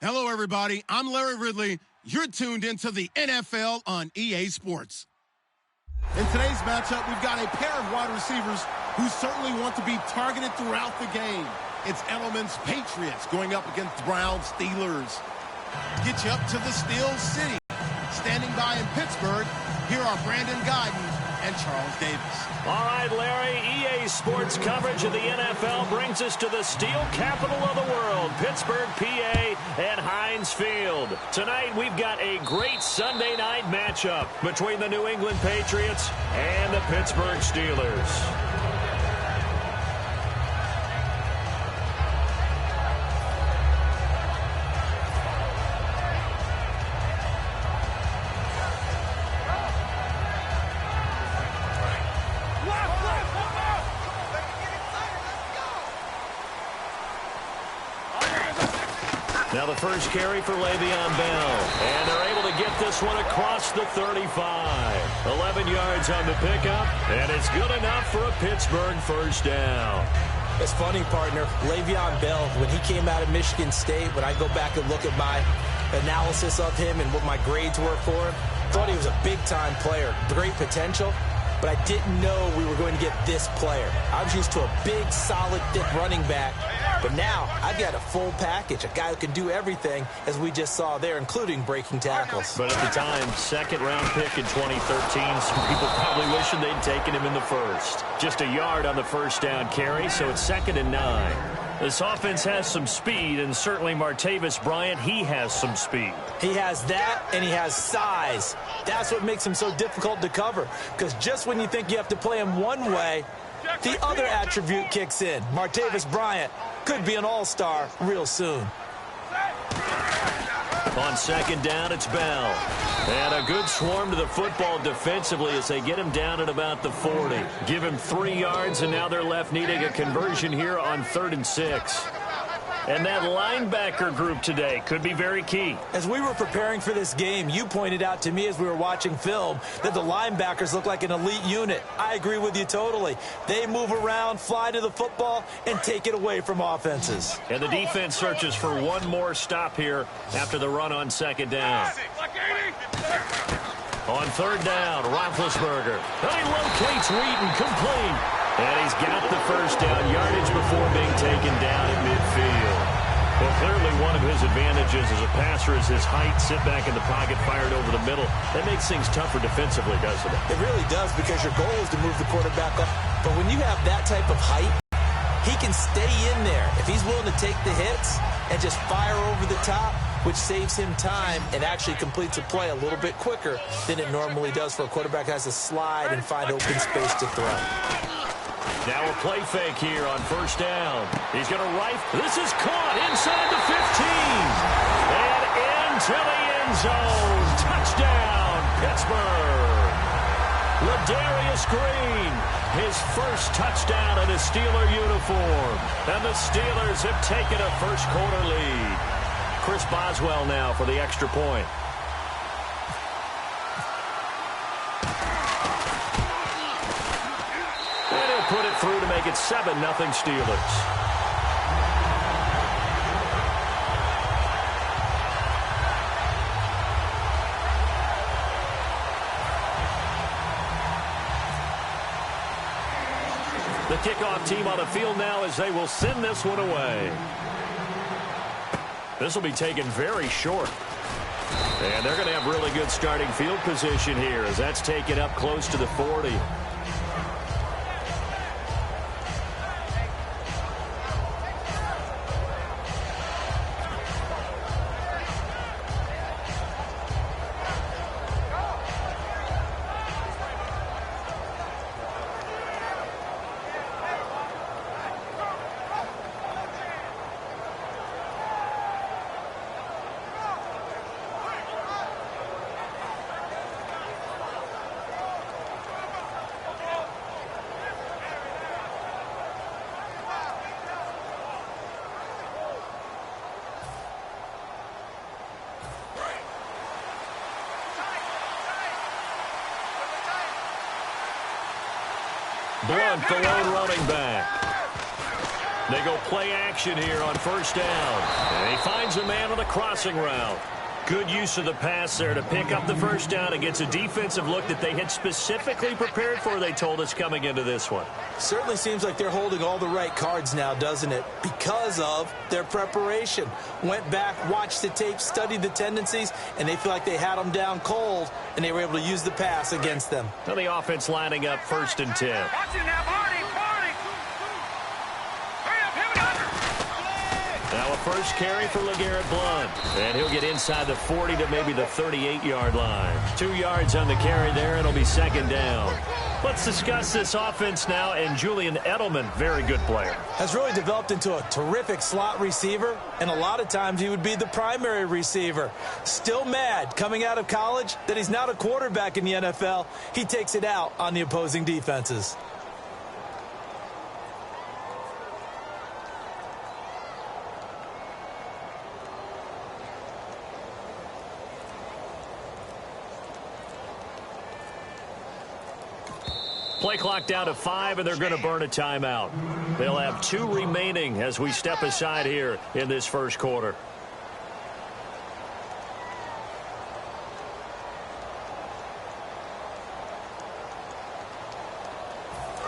Hello, everybody. I'm Larry Ridley. You're tuned into the NFL on EA Sports. In today's matchup, we've got a pair of wide receivers who certainly want to be targeted throughout the game. It's Edelman's Patriots going up against Browns Steelers. Get you up to the Steel City. Standing by in Pittsburgh, here are Brandon Guyton and Charles Davis. All right, Larry, EA Sports coverage of the NFL brings us to the steel capital of the world, Pittsburgh, PA, and Heinz Field. Tonight, we've got a great Sunday night matchup between the New England Patriots and the Pittsburgh Steelers. Now the first carry for Le'Veon Bell. And they're able to get this one across the 35. 11 yards on the pickup. And it's good enough for a Pittsburgh first down. It's funny, partner. Le'Veon Bell, when he came out of Michigan State, when I go back and look at my analysis of him and what my grades were for him, thought he was a big-time player. Great potential. But I didn't know we were going to get this player. I was used to a big, solid, thick running back. But now, I've got a full package, a guy who can do everything, as we just saw there, including breaking tackles. But at the time, second-round pick in 2013, some people probably wishing they'd taken him in the first. Just a yard on the first down carry, so it's 2nd and 9. This offense has some speed, and certainly Martavis Bryant, he has some speed. He has that, and he has size. That's what makes him so difficult to cover, because just when you think you have to play him one way, the other attribute kicks in. Martavis Bryant could be an all-star real soon. On 2nd down, it's Bell. And a good swarm to the football defensively as they get him down at about the 40. Give him 3 yards, and now they're left needing a conversion here on 3rd and 6. And that linebacker group today could be very key. As we were preparing for this game, you pointed out to me as we were watching film that the linebackers look like an elite unit. I agree with you totally. They move around, fly to the football, and take it away from offenses. And the defense searches for one more stop here after the run on 2nd down. On 3rd down, Roethlisberger. And he locates Wheaton, complete. And he's got the first down yardage before being taken down at midfield. Well, clearly one of his advantages as a passer is his height. Sit back in the pocket, fired over the middle. That makes things tougher defensively, doesn't it? It really does, because your goal is to move the quarterback up. But when you have that type of height, he can stay in there if he's willing to take the hits and just fire over the top, which saves him time and actually completes a play a little bit quicker than it normally does for a quarterback who has to slide and find open space to throw. Now a play fake here on 1st down. He's going to rifle. This is caught inside the 15. And into the end zone. Touchdown, Pittsburgh. Ladarius Green, his first touchdown in a Steeler uniform. And the Steelers have taken a first-quarter lead. Chris Boswell now for the extra point. Put it through to make it 7-0 Steelers. The kickoff team on the field now as they will send this one away. This will be taken very short. And they're going to have really good starting field position here as that's taken up close to the 40. Blunt, the lone running back. They go play action here on first down. And he finds a man on the crossing route. Good use of the pass there to pick up the first down against a defensive look that they had specifically prepared for, they told us, coming into this one. Certainly seems like they're holding all the right cards now, doesn't it? Because of their preparation. Went back, watched the tape, studied the tendencies, and they feel like they had them down cold, and they were able to use the pass against them. Now the offense lining up 1st and 10. Now a first carry for LeGarrette Blount. And he'll get inside the 40 to maybe the 38-yard line. 2 yards on the carry there, and it'll be 2nd down. Let's discuss this offense now, and Julian Edelman, very good player. Has really developed into a terrific slot receiver, and a lot of times he would be the primary receiver. Still mad coming out of college that he's not a quarterback in the NFL. He takes it out on the opposing defenses. Play clock down to 5, and they're going to burn a timeout. They'll have 2 remaining as we step aside here in this first quarter.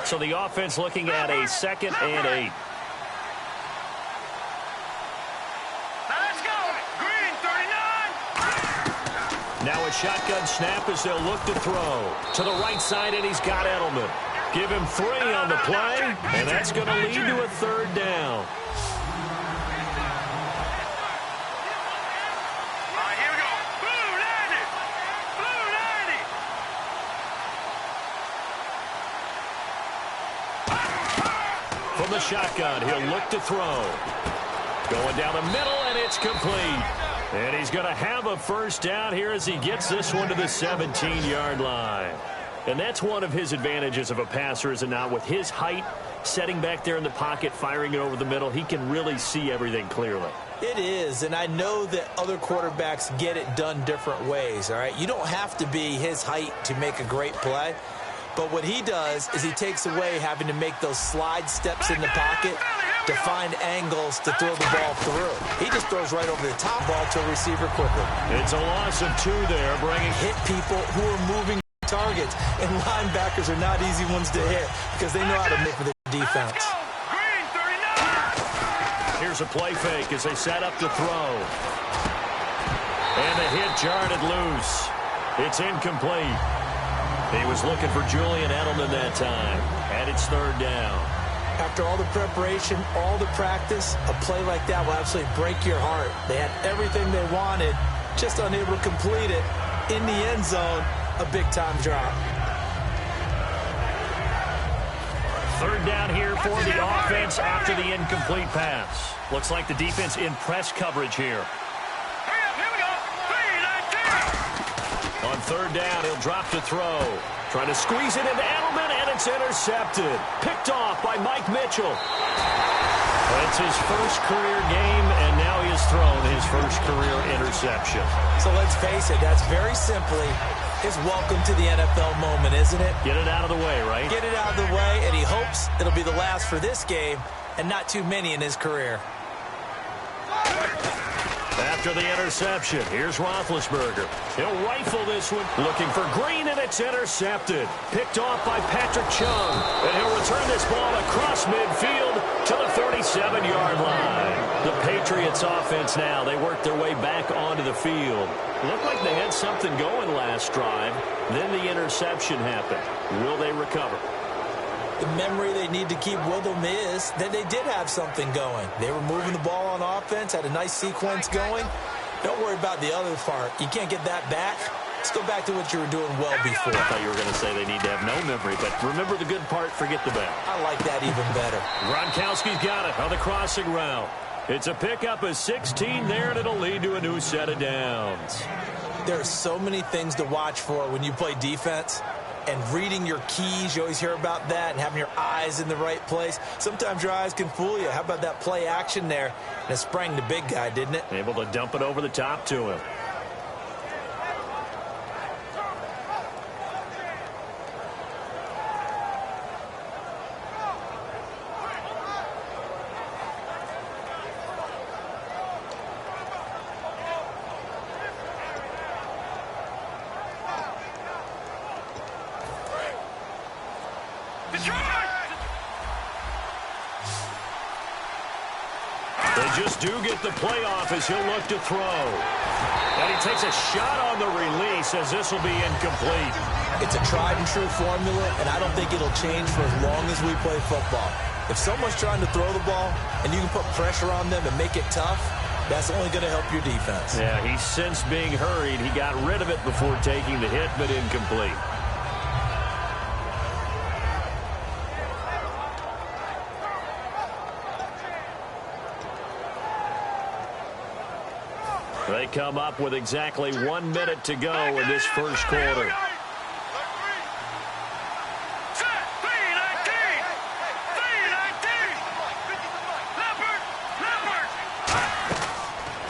So the offense looking at a 2nd and 8. Now a shotgun snap as they'll look to throw. To the right side, and he's got Edelman. Give him 3 on the play, and that's going to lead to a 3rd down. All right, here we go. Blue 90. Blue 90. From the shotgun, he'll look to throw. Going down the middle, and it's complete. And he's going to have a first down here as he gets this one to the 17-yard line. And that's one of his advantages of a passer, is it not? With his height, setting back there in the pocket, firing it over the middle, he can really see everything clearly. It is, and I know that other quarterbacks get it done different ways, all right? You don't have to be his height to make a great play. But what he does is he takes away having to make those slide steps in the pocket to find angles to throw the ball through. He just throws right over the top ball to a receiver quickly. It's a loss of 2 there, bringing hit people who are moving targets, and linebackers are not easy ones to hit because they know how to make for the defense. Here's a play fake as they set up to throw. And the hit jarred it loose. It's incomplete. He was looking for Julian Edelman that time, and it's 3rd down. After all the preparation, all the practice, a play like that will absolutely break your heart. They had everything they wanted, just unable to complete it. In the end zone, a big-time drop. 3rd down here for the offense after the incomplete pass. Looks like the defense in press coverage here. On 3rd down, he'll drop to throw. Trying to squeeze it into Edelman, and it's intercepted. Picked off by Mike Mitchell. It's his first career game, and now he has thrown his first career interception. So let's face it, that's very simply his welcome to the NFL moment, isn't it? Get it out of the way, right? Get it out of the way, and he hopes it'll be the last for this game and not too many in his career. After the interception, here's Roethlisberger. He'll rifle this one, looking for Green, and it's intercepted. Picked off by Patrick Chung, and he'll return this ball across midfield to the 37-yard line. The Patriots offense now, they work their way back onto the field. Looked like they had something going last drive. Then the interception happened. Will they recover? The memory they need to keep with them is that they did have something going. They were moving the ball on offense, had a nice sequence going. Don't worry about the other part. You can't get that back. Let's go back to what you were doing well before. I thought you were going to say they need to have no memory, but remember the good part, forget the bad. I like that even better. Gronkowski's got it on the crossing route. It's a pickup of 16 there, and it'll lead to a new set of downs. There are so many things to watch for when you play defense. And reading your keys, you always hear about that, and having your eyes in the right place. Sometimes your eyes can fool you. How about that play action there? And it sprang the big guy, didn't it? Able to dump it over the top to him. They just do get the playoff as he'll look to throw. And he takes a shot on the release as this will be incomplete. It's a tried-and-true formula, and I don't think it'll change for as long as we play football. If someone's trying to throw the ball and you can put pressure on them and make it tough, that's only going to help your defense. Yeah, he sensed being hurried. He got rid of it before taking the hit, but incomplete. They come up with exactly 1 minute to go in this first quarter.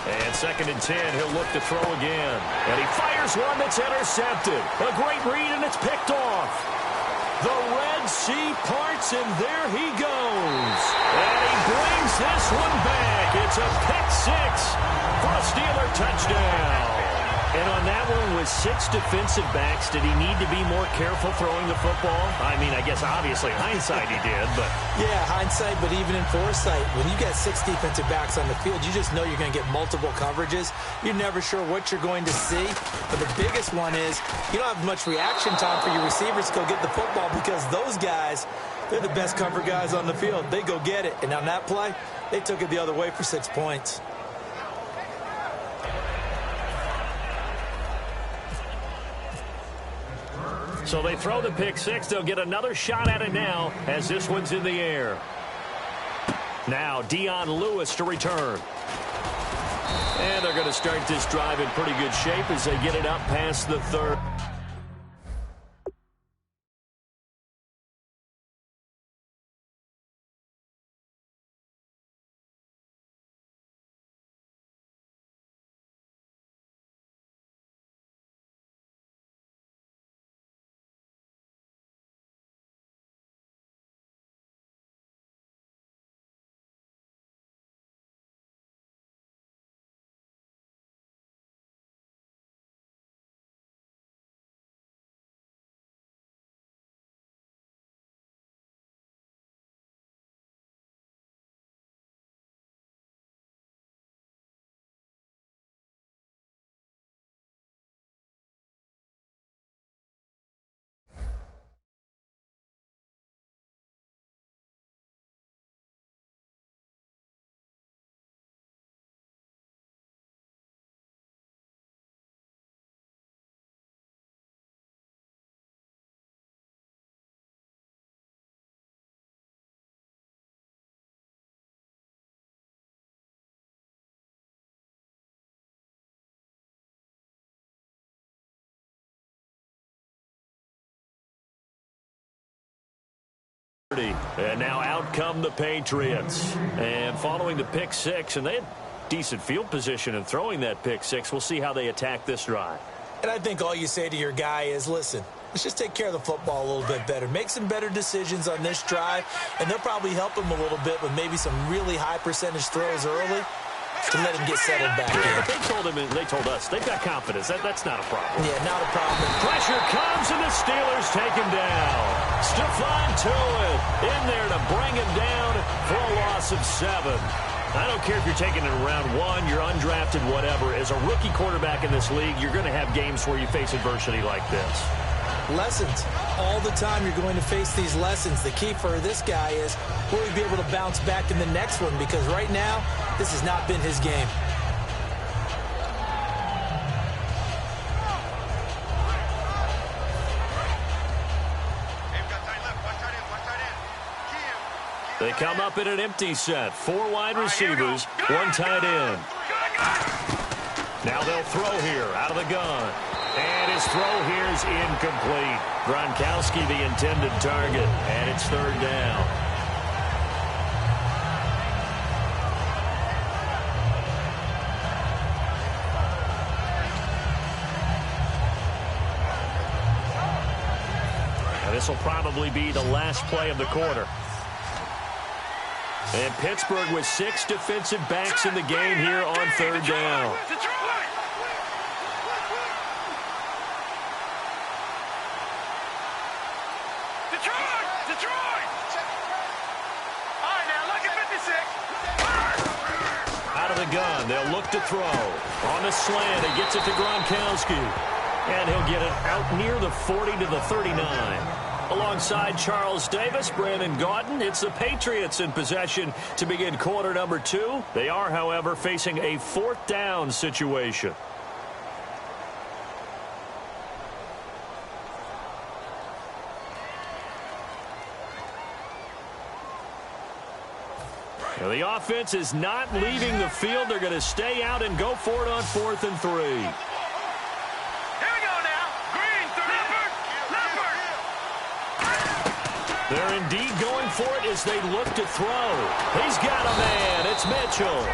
And 2nd and 10, he'll look to throw again. And he fires one that's intercepted. A great read, and it's picked off. The Red Sea parts, and there he goes. And he brings this one back. It's a pick six for a Steeler touchdown. And on that one, with 6 defensive backs, did he need to be more careful throwing the football? I mean, I guess obviously hindsight he did, but... Yeah, hindsight, but even in foresight, when you got 6 defensive backs on the field, you just know you're going to get multiple coverages. You're never sure what you're going to see. But the biggest one is you don't have much reaction time for your receivers to go get the football because those guys, they're the best cover guys on the field. They go get it. And on that play, they took it the other way for 6 points. So they throw the pick six. They'll get another shot at it now as this one's in the air. Now Dion Lewis to return. And they're going to start this drive in pretty good shape as they get it up past the 3rd. And now out come the Patriots. And following the pick six, and they had decent field position in throwing that pick six. We'll see how they attack this drive. And I think all you say to your guy is, listen, let's just take care of the football a little bit better. Make some better decisions on this drive, and they'll probably help him a little bit with maybe some really high percentage throws early to let him get settled back in. But they told us, they've got confidence. That's not a problem. Yeah, not a problem. Pressure comes, and the Steelers take him down. Stephon Tuitt in there to bring him down for a loss of 7. I don't care if you're taking it in round 1, you're undrafted, whatever. As a rookie quarterback in this league, you're going to have games where you face adversity like this. Lessons. All the time you're going to face these lessons. The key for this guy is, will he be able to bounce back in the next one? Because right now, this has not been his game. They come up in an empty set. 4 wide receivers, 1 tight end. Now they'll throw here out of the gun. And his throw here is incomplete. Gronkowski the intended target, and it's 3rd down. And this will probably be the last play of the quarter. And Pittsburgh with 6 defensive backs in the game here on 3rd down. Detroit! All right, now, look at 56. Out of the gun, they'll look to throw. On the slant, it gets it to Gronkowski. And he'll get it out near the 40 to the 39. Alongside Charles Davis, Brandon Gaudin, it's the Patriots in possession to begin quarter number 2. They are, however, facing a 4th down situation. Now, the offense is not leaving the field. They're going to stay out and go for it on 4th and 3. Here we go now. Green, Leopard. They're indeed going for it as they look to throw. He's got a man. It's Mitchell.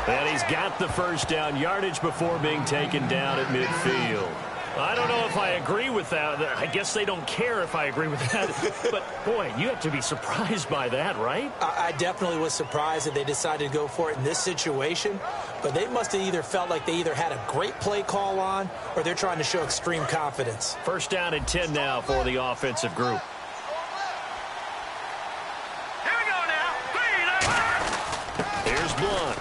And he's got the first down yardage before being taken down at midfield. I don't know if I agree with that. I guess they don't care if I agree with that. But, boy, you have to be surprised by that, right? I definitely was surprised that they decided to go for it in this situation. But they must have either felt like they either had a great play call on or they're trying to show extreme confidence. First down and 10 now for the offensive group. Here we go now. Here's Blunt.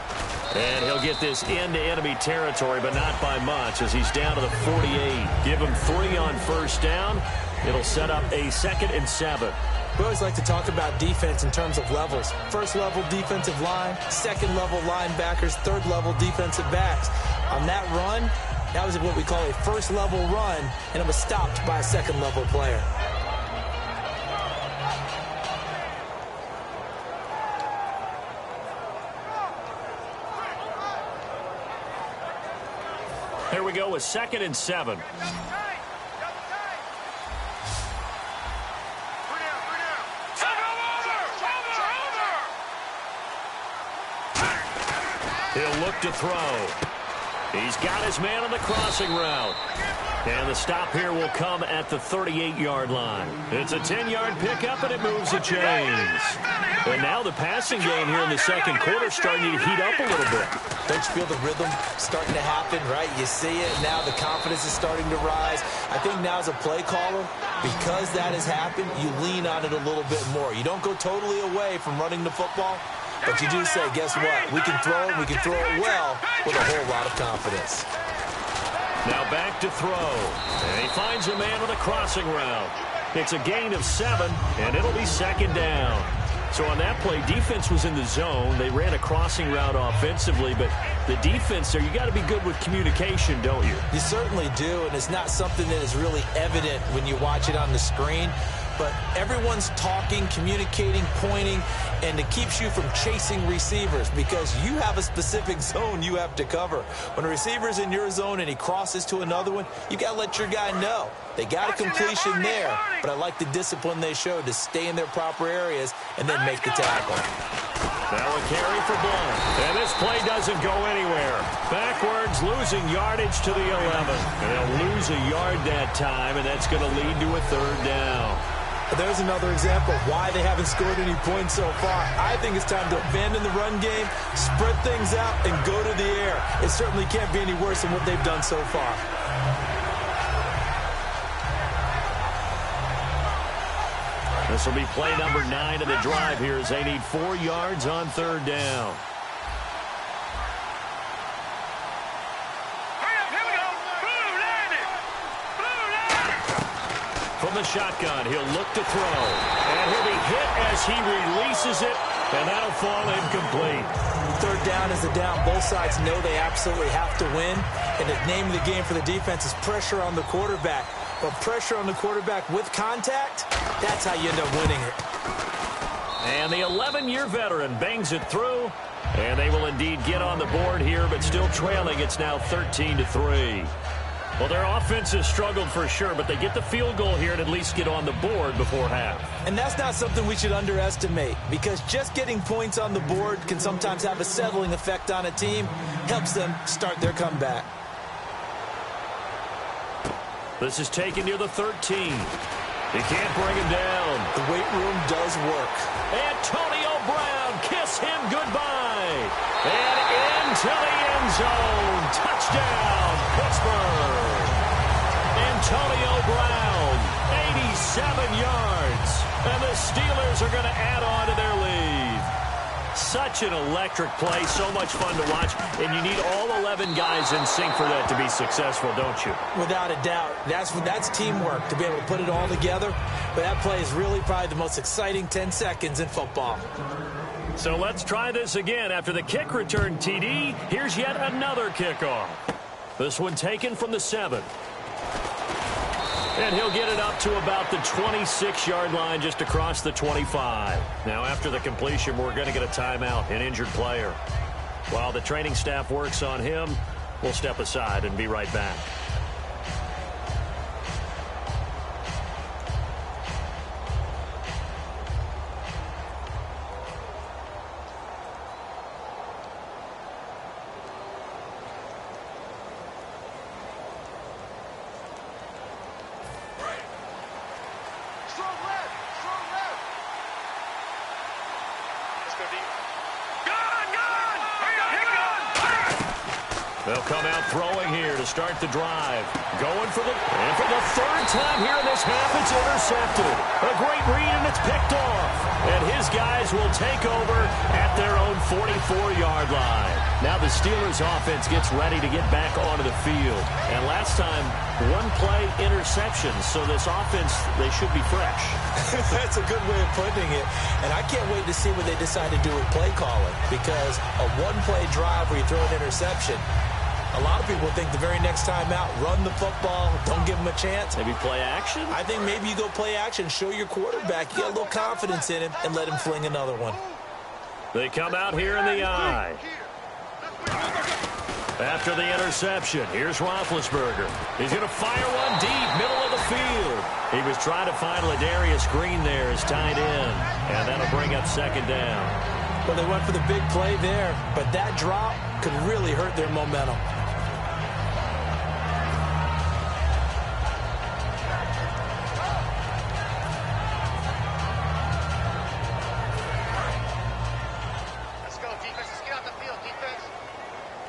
And he'll get this into enemy territory, but not by much, as he's down to the 48. Give him 3 on first down. It'll set up a 2nd and 7. We always like to talk about defense in terms of levels. First level defensive line, second level linebackers, third level defensive backs. On that run, that was what we call a first level run, and it was stopped by a second level player. Here we go with 2nd and 7. He'll look to throw. He's got his man on the crossing route. And the stop here will come at the 38-yard line. It's a 10-yard pickup, and it moves the chains. And now the passing game here in the second quarter starting to heat up a little bit. Don't you feel the rhythm starting to happen, right? You see it now. The confidence is starting to rise. I think now as a play caller, because that has happened, you lean on it a little bit more. You don't go totally away from running the football, but you do say, guess what? We can throw it. We can throw it well with a whole lot of confidence. Now back to throw. And he finds a man on the crossing route. It's a gain of 7, and it'll be 2nd down. So on that play, defense was in the zone. They ran a crossing route offensively, but the defense there, you got to be good with communication, don't you? You certainly do, and it's not something that is really evident when you watch it on the screen. But everyone's talking, communicating, pointing, and it keeps you from chasing receivers because you have a specific zone you have to cover. When a receiver's in your zone and he crosses to another one, you got to let your guy know. They got a completion there, but I like the discipline they showed to stay in their proper areas and then make the tackle. Now a carry for Blunt. And this play doesn't go anywhere. Backwards, losing yardage to the 11. And they'll lose a yard that time, and that's going to lead to a 3rd down. There's another example of why they haven't scored any points so far. I think it's time to abandon the run game, spread things out, and go to the air. It certainly can't be any worse than what they've done so far. This will be play number 9 of the drive here as they need 4 yards on 3rd down. From the shotgun, he'll look to throw. And he'll be hit as he releases it, and that'll fall incomplete. 3rd down is a down. Both sides know they absolutely have to win. And the name of the game for the defense is pressure on the quarterback. But pressure on the quarterback with contact, that's how you end up winning it. And the 11-year veteran bangs it through. And they will indeed get on the board here, but still trailing. It's now 13-3. Well, their offense has struggled for sure, but they get the field goal here and at least get on the board before half. And that's not something we should underestimate, because just getting points on the board can sometimes have a settling effect on a team, helps them start their comeback. This is taken near the 13. He can't bring him down. The weight room does work. Antonio Brown, kiss him goodbye. And into the end zone. Touchdown, Pittsburgh. Antonio Brown, 87 yards. And the Steelers are going to add on to their lead. Such an electric play, so much fun to watch, and you need all 11 guys in sync for that to be successful, don't you? Without a doubt. That's teamwork, to be able to put it all together. But that play is really probably the most exciting 10 seconds in football. So let's try this again. After the kick return TD, here's yet another kickoff. This one taken from the 7. And he'll get it up to about the 26-yard line, just across the 25. Now, after the completion, we're going to get a timeout, an injured player. While the training staff works on him, we'll step aside and be right back. They'll come out throwing here to start the drive. Going for the third time here in this half, it's intercepted. A great read, and it's picked off. And his guys will take over at their own 44-yard line. Now the Steelers offense gets ready to get back onto the field. And last time, one play interception. So this offense, they should be fresh. That's a good way of putting it. And I can't wait to see what they decide to do with play calling. Because a one-play drive where you throw an interception, a lot of people think the very next time out, run the football, don't give him a chance. Maybe play action? I think maybe you go play action, show your quarterback, you get a little confidence in him, and let him fling another one. They come out here in the eye. After the interception, here's Roethlisberger. He's going to fire one deep, middle of the field. He was trying to find Ladarius Green there as tight end, and that'll bring up second down. Well, they went for the big play there, but that drop could really hurt their momentum.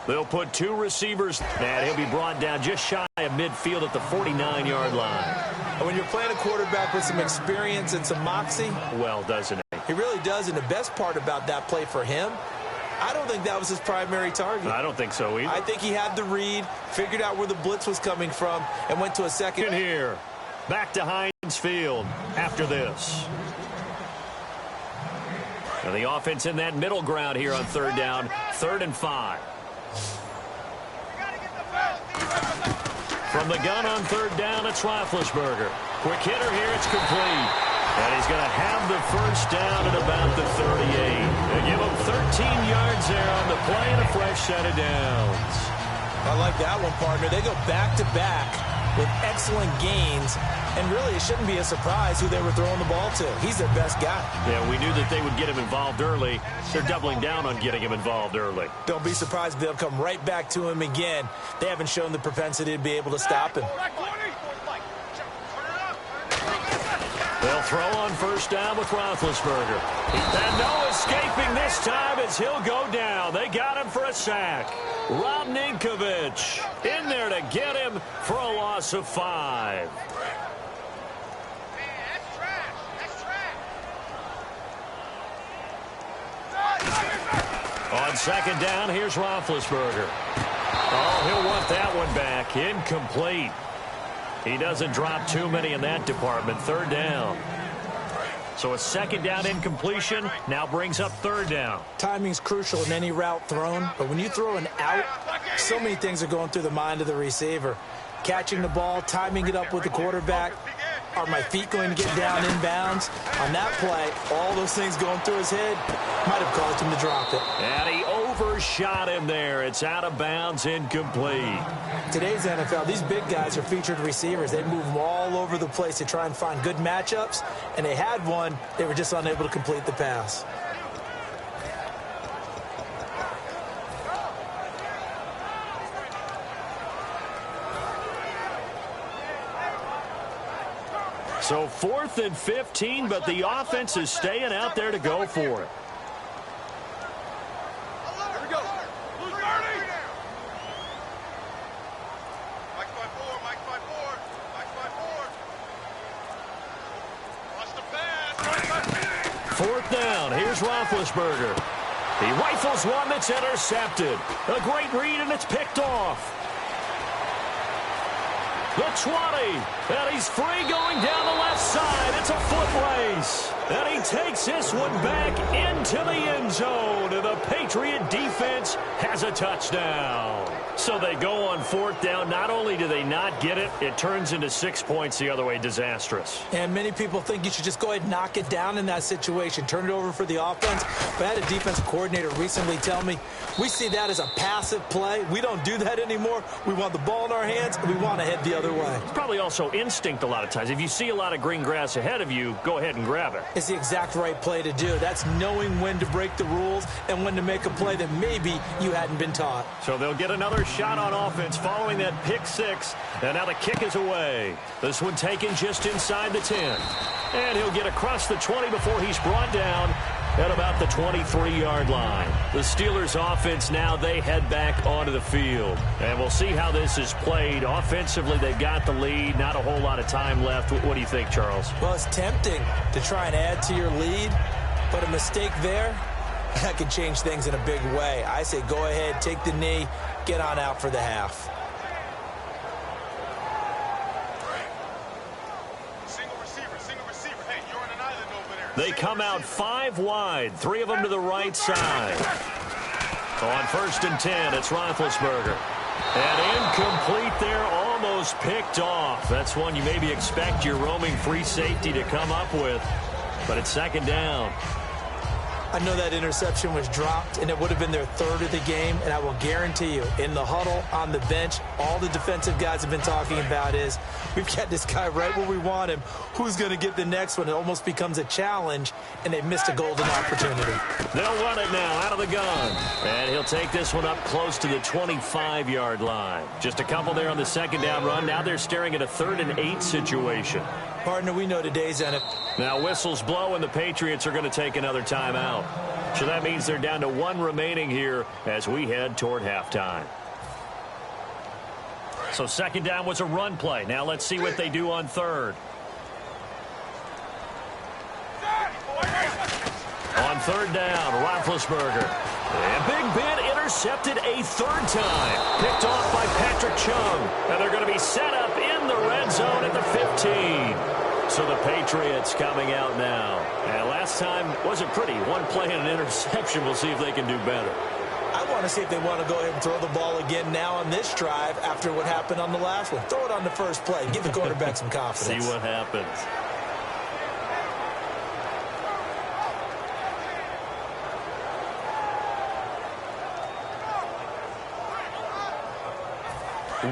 They'll put two receivers, and he'll be brought down just shy of midfield at the 49-yard line. And when you're playing a quarterback with some experience and some moxie, well, doesn't it? He really does, and the best part about that play for him, I don't think that was his primary target. I don't think so either. I think he had the read, figured out where the blitz was coming from, and went to a second. Here, back to Heinz Field after this. And the offense in that middle ground here on third down, 3rd and 5. From the gun on third down, it's Roethlisberger. Quick hitter here, it's complete. And he's going to have the first down at about the 38. They give him 13 yards there on the play and a fresh set of downs. I like that one, partner. They go back-to-back with excellent gains. And really, it shouldn't be a surprise who they were throwing the ball to. He's their best guy. Yeah, we knew that they would get him involved early. They're doubling down on getting him involved early. Don't be surprised if they'll come right back to him again. They haven't shown the propensity to be able to stop him. They'll throw on first down with Roethlisberger. And no escaping this time as he'll go down. They got him for a sack. Rob Ninkovich in there to get him for a loss of 5. On second down, here's Roethlisberger. Oh, he'll want that one back. Incomplete. He doesn't drop too many in that department. 3rd down. So a second down incompletion now brings up 3rd down. Timing's crucial in any route thrown, but when you throw an out, so many things are going through the mind of the receiver. Catching the ball, timing it up with the quarterback. Are my feet going to get down inbounds? On that play, all those things going through his head might have caused him to drop it. And he overshot him there. It's out of bounds, incomplete. Today's NFL, these big guys are featured receivers. They move them all over the place to try and find good matchups, and they had one. They were just unable to complete the pass. So 4th and 15, but the offense is staying out there to go for it. Here we go. Who's Bernie? Mike by 4, Mike by 4, Mike by 4. Watch the pass. 4th down. Here's Roethlisberger. He rifles one that's intercepted. A great read, and it's picked off. The 20, and he's free going down the left side. It's a foot race, and he takes this one back into the end zone, and the Patriot defense has a touchdown. So they go on 4th down. Not only do they not get it, it turns into 6 points the other way. Disastrous. And many people think you should just go ahead and knock it down in that situation. Turn it over for the offense. But I had a defensive coordinator recently tell me, we see that as a passive play. We don't do that anymore. We want the ball in our hands, and we want to head the other way. It's probably also instinct a lot of times. If you see a lot of green grass ahead of you, go ahead and grab it. It's the exact right play to do. That's knowing when to break the rules and when to make a play that maybe you hadn't been taught. So they'll get another shot on offense following that pick 6, and now the kick is away. This one taken just inside the 10, and he'll get across the 20 before he's brought down at about the 23-yard line. The Steelers offense now, they head back onto the field, and we'll see how this is played. Offensively, they've got the lead, not a whole lot of time left. What do you think, Charles? Well, it's tempting to try and add to your lead, but a mistake there, that could change things in a big way. I say go ahead, take the knee, get on out for the half. They come out 5 wide, 3 of them to the right side. On 1st and 10, it's Roethlisberger. And incomplete there, almost picked off. That's one you maybe expect your roaming free safety to come up with. But it's 2nd down. I know that interception was dropped, and it would have been their 3rd of the game, and I will guarantee you, in the huddle, on the bench, all the defensive guys have been talking about is, we've got this guy right where we want him. Who's going to get the next one? It almost becomes a challenge, and they've missed a golden opportunity. They'll run it now out of the gun, and he'll take this one up close to the 25-yard line. Just a couple there on the 2nd down run. Now they're staring at a 3rd and 8 situation. Partner, we know today's on it. Now whistles blow, and the Patriots are going to take another timeout. So that means they're down to 1 remaining here as we head toward halftime. So 2nd down was a run play. Now let's see what they do on 3rd. On 3rd down, Roethlisberger. And Big Ben intercepted a 3rd time. Picked off by Patrick Chung. And they're going to be set up in the red zone at the 15. So the Patriots coming out now. And last time wasn't pretty. One play and an interception. We'll see if they can do better. I want to see if they want to go ahead and throw the ball again now on this drive after what happened on the last one. Throw it on the first play. Give the quarterback some confidence. See what happens.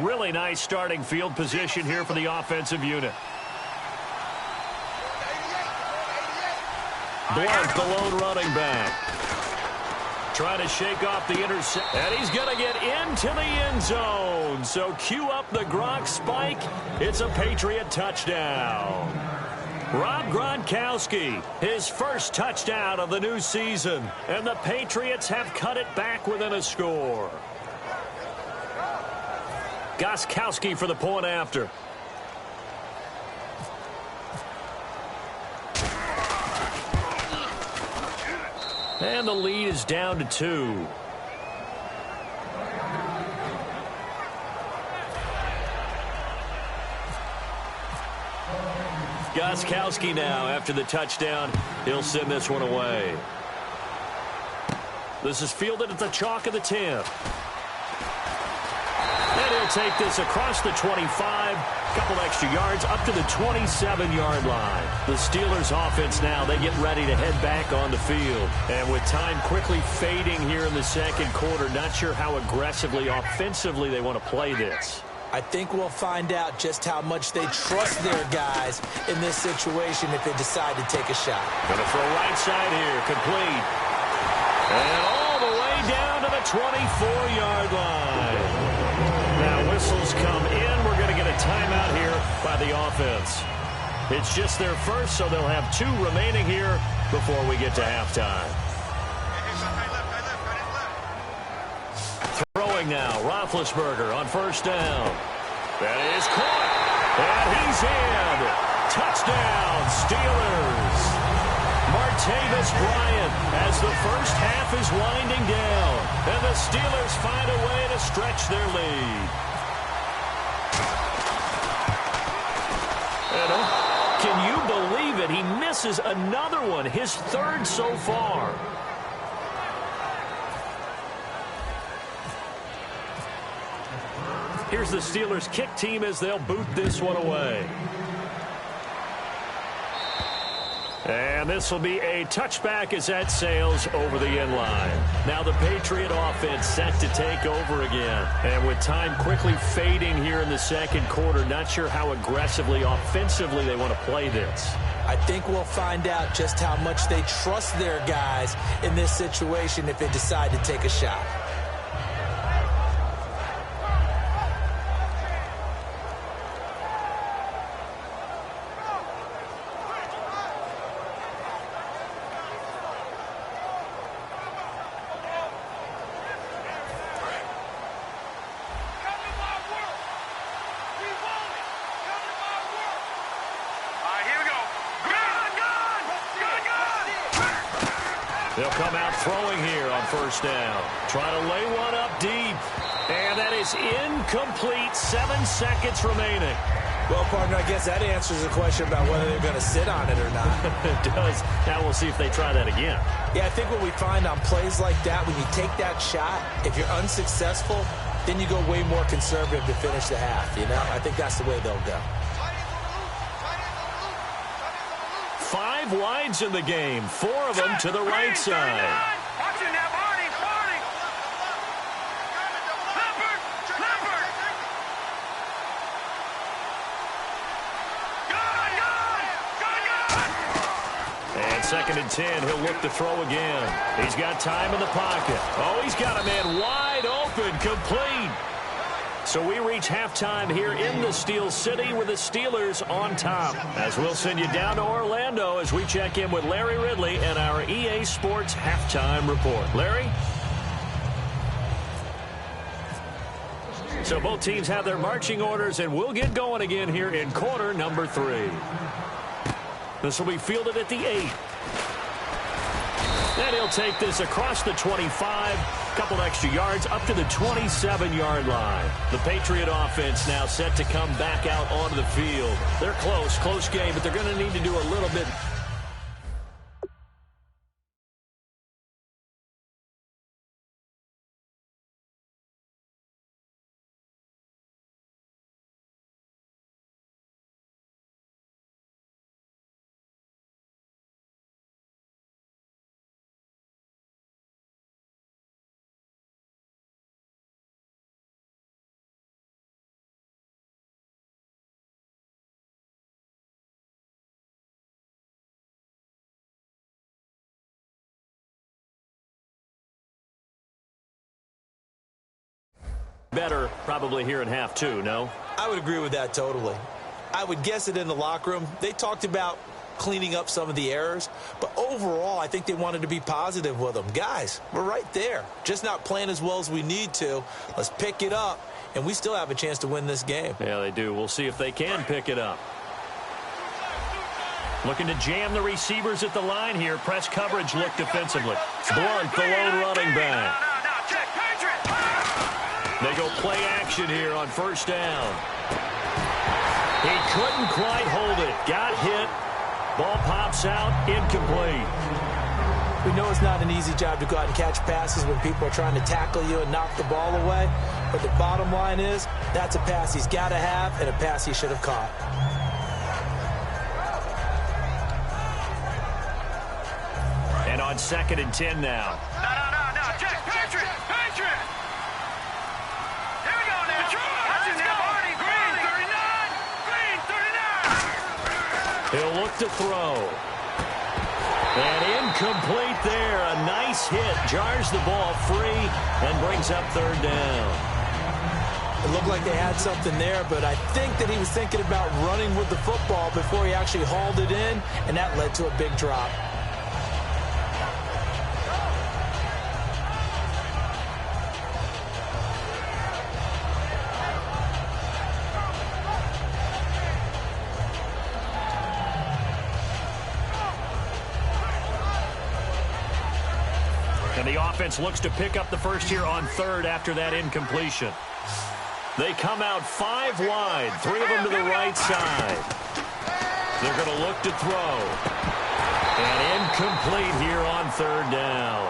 Really nice starting field position here for the offensive unit. Blunt, the lone running back. Trying to shake off the interception. And he's going to get into the end zone. So cue up the Gronk spike. It's a Patriot touchdown. Rob Gronkowski, his first touchdown of the new season. And the Patriots have cut it back within a score. Gostkowski for the point after. And the lead is down to 2. Gostkowski now, after the touchdown, he'll send this one away. This is fielded at the chalk of the 10. And he'll take this across the 25, couple extra yards, up to the 27-yard line. The Steelers offense now, they get ready to head back on the field. And with time quickly fading here in the second quarter, not sure how aggressively, offensively they want to play this. I think we'll find out just how much they trust their guys in this situation if they decide to take a shot. Going to throw right side here, complete. And all the way down to the 24-yard line. Now whistles come in. We're going to get a timeout here by the offense. It's just their first, so they'll have 2 remaining here before we get to halftime. Throwing now, Roethlisberger on first down. That is caught. And he's in. Touchdown, Steelers. Martavis Bryant as the first half is winding down. And the Steelers find a way to stretch their lead. Can you believe it? He misses another one, his third so far. Here's the Steelers kick team as they'll boot this one away. And this will be a touchback as that sails over the end line. Now the Patriot offense set to take over again. And with time quickly fading here in the second quarter, not sure how aggressively, offensively they want to play this. I think we'll find out just how much they trust their guys in this situation if they decide to take a shot. They'll come out throwing here on first down. Trying to lay one up deep. And that is incomplete. 7 seconds remaining. Well, partner, I guess that answers the question about whether they're going to sit on it or not. It does. Now we'll see if they try that again. Yeah, I think what we find on plays like that, when you take that shot, if you're unsuccessful, then you go way more conservative to finish the half, you know? I think that's the way they'll go. 5 wides in the game, 4 of them to the right side. Watching that Barney. Leopard. And 2nd and 10, he'll look to throw again. He's got time in the pocket. Oh, he's got a man wide open, complete. So we reach halftime here in the Steel City with the Steelers on top. As we'll send you down to Orlando as we check in with Larry Ridley and our EA Sports Halftime Report. Larry? So both teams have their marching orders, and we'll get going again here in quarter number 3. This will be fielded at the 8. And he'll take this across the 25, couple extra yards up to the 27-yard line. The Patriot offense now set to come back out onto the field. They're close game, but they're going to need to do a little bit. Better probably here in half 2, no? I would agree with that totally. I would guess it in the locker room. They talked about cleaning up some of the errors, but overall I think they wanted to be positive with them. Guys, we're right there. Just not playing as well as we need to. Let's pick it up, and we still have a chance to win this game. Yeah, they do. We'll see if they can pick it up. Looking to jam the receivers at the line here. Press coverage look defensively. Blunt, the lone running back. They go play action here on first down. He couldn't quite hold it. Got hit. Ball pops out. Incomplete. We know it's not an easy job to go out and catch passes when people are trying to tackle you and knock the ball away. But the bottom line is, that's a pass he's got to have and a pass he should have caught. And on 2nd and 10 now. No. Check. Patriot. He'll look to throw. And incomplete there. A nice hit. Jars the ball free and brings up 3rd down. It looked like they had something there, but I think that he was thinking about running with the football before he actually hauled it in, and that led to a big drop. And the offense looks to pick up the first here on third after that incompletion. They come out 5 wide, 3 of them to the right side. They're going to look to throw. And incomplete here on third down.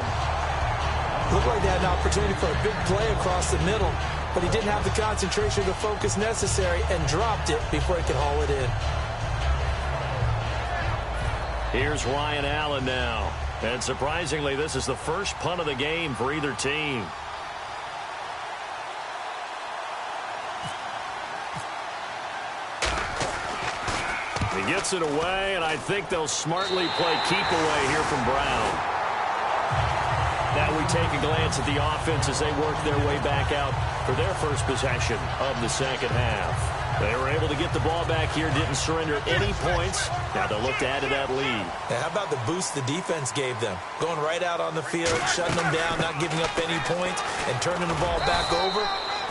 Looked like they had an opportunity for a big play across the middle, but he didn't have the concentration or the focus necessary and dropped it before he could haul it in. Here's Ryan Allen now. And surprisingly, this is the first punt of the game for either team. He gets it away, and I think they'll smartly play keep away here from Brown. Now we take a glance at the offense as they work their way back out for their first possession of the second half. They were able to get the ball back here, didn't surrender any points. Now they'll look to add to that lead. Now, how about the boost the defense gave them? Going right out on the field, shutting them down, not giving up any points, and turning the ball back over.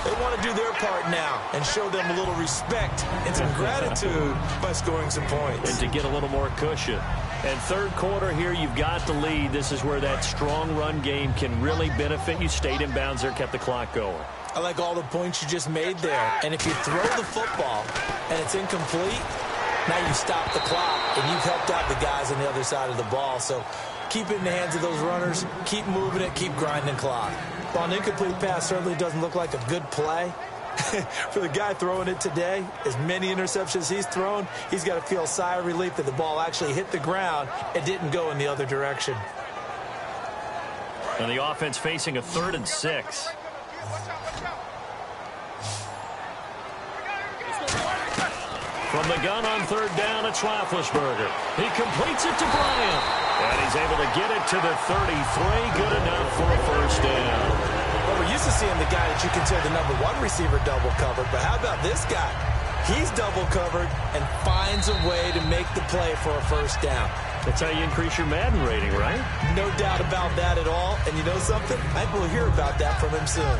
They want to do their part now and show them a little respect and some gratitude by scoring some points. And to get a little more cushion. And third quarter here, you've got the lead. This is where that strong run game can really benefit you. Stayed in bounds there, kept the clock going. I like all the points you just made there. And if you throw the football and it's incomplete, now you stop the clock and you've helped out the guys on the other side of the ball. So keep it in the hands of those runners, keep moving it, keep grinding clock. While an incomplete pass certainly doesn't look like a good play, for the guy throwing it today, as many interceptions he's thrown, he's got to feel a sigh of relief that the ball actually hit the ground and didn't go in the other direction. And the offense facing a 3rd and 6. From the gun on third down, it's Roethlisberger. He completes it to Bryant. And he's able to get it to the 33. Good enough for a first down. Well, we're used to seeing the guy that you consider the #1 receiver double covered. But how about this guy? He's double covered and finds a way to make the play for a first down. That's how you increase your Madden rating, right? No doubt about that at all. And you know something? I think we'll hear about that from him soon.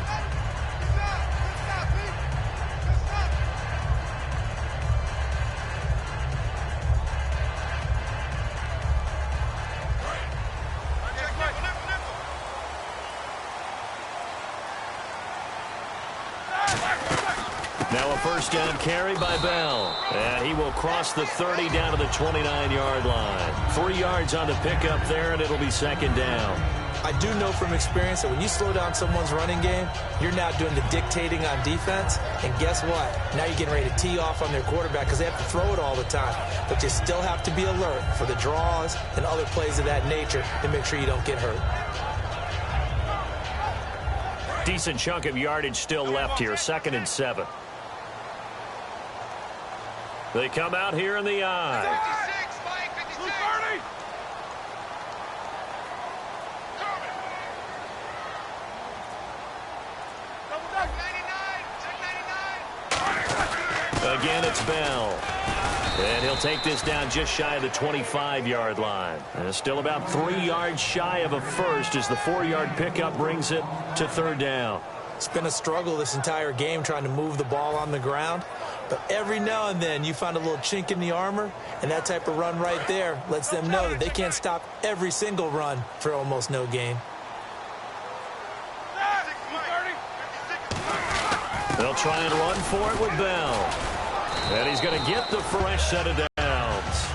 Now a first down carry by Bell. And he will cross the 30 down to the 29-yard line. 3 yards on the pickup there, and it'll be second down. I do know from experience that when you slow down someone's running game, you're now doing the dictating on defense. And guess what? Now you're getting ready to tee off on their quarterback because they have to throw it all the time. But you still have to be alert for the draws and other plays of that nature to make sure you don't get hurt. Decent chunk of yardage still left here. 2nd and 7. They come out here in the eye. 56, Mike, 56. 230. Double duck, 99. Again, it's Bell. And he'll take this down just shy of the 25-yard line. And it's still about 3 yards shy of a first as the 4-yard pickup brings it to third down. It's been a struggle this entire game trying to move the ball on the ground. But every now and then you find a little chink in the armor, and that type of run right there lets them know that they can't stop every single run for almost no gain. They'll try and run for it with Bell. And he's going to get the fresh set of downs.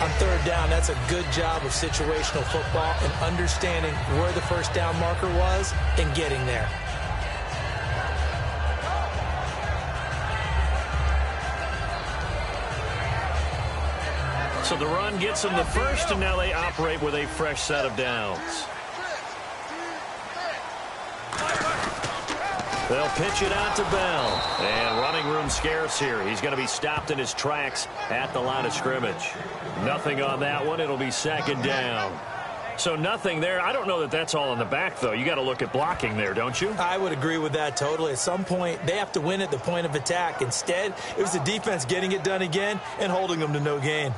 On third down, that's a good job of situational football and understanding where the first down marker was and getting there. So the run gets them the first, and now they operate with a fresh set of downs. They'll pitch it out to Bell. And running room scarce here. He's going to be stopped in his tracks at the line of scrimmage. Nothing on that one. It'll be second down. So nothing there. I don't know that that's all in the back, though. You got to look at blocking there, don't you? I would agree with that totally. At some point, they have to win at the point of attack. Instead, it was the defense getting it done again and holding them to no gain.